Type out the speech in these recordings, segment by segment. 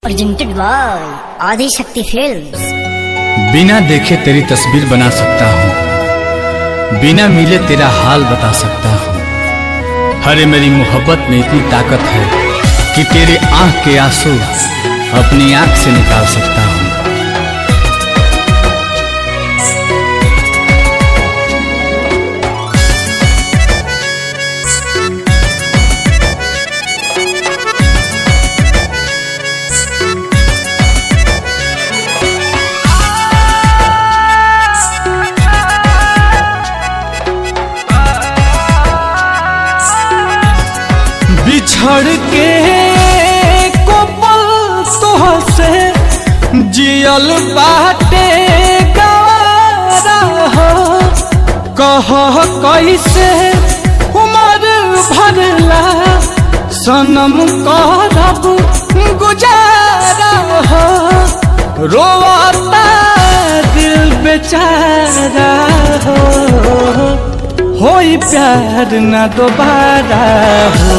Presented by आदि शक्ति films. बिना देखे तेरी तस्वीर बना सकता हूँ, बिना मिले तेरा हाल बता सकता हूँ। हरे मेरी मोहब्बत में इतनी ताकत है कि तेरे आँख के आंसू अपनी आँख से निकाल सकता हूँ। बिछड़ के को पल तोहसे जियल बाटे गवारा हो, कह कैसे उमर भरला सनम करब गुजारा हो। रोता दिल बेचारा हो, होई प्यार न दोबारा हो,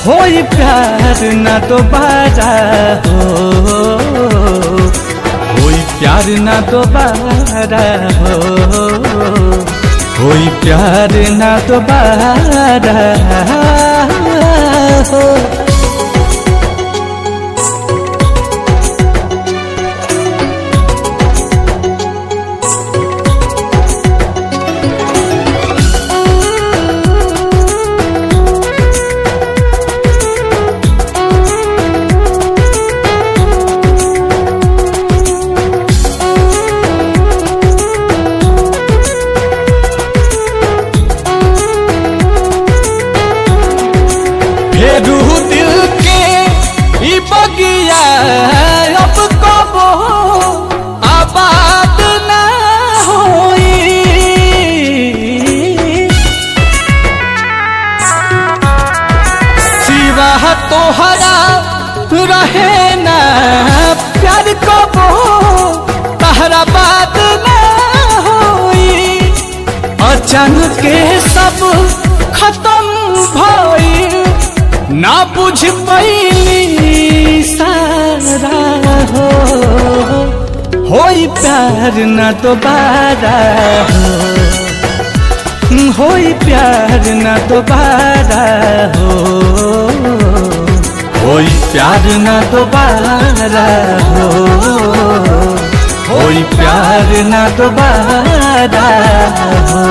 होई प्यार न दोबारा हो, होई प्यार न दोबारा हो, होई प्यार न दोबारा हो। फेरू दिल के ई बगिया अब कबो आबाद न होई, सिवा तोहरा रहे ना प्यार कबो तहरा बात न होई। अचानक के सब खत्म भई ना बुझ पैली सारा हो, होई प्यार न दोबारा हो, होई प्यार न दोबारा हो, होई प्यार न दोबारा हो, होई प्यार न दोबारा हो।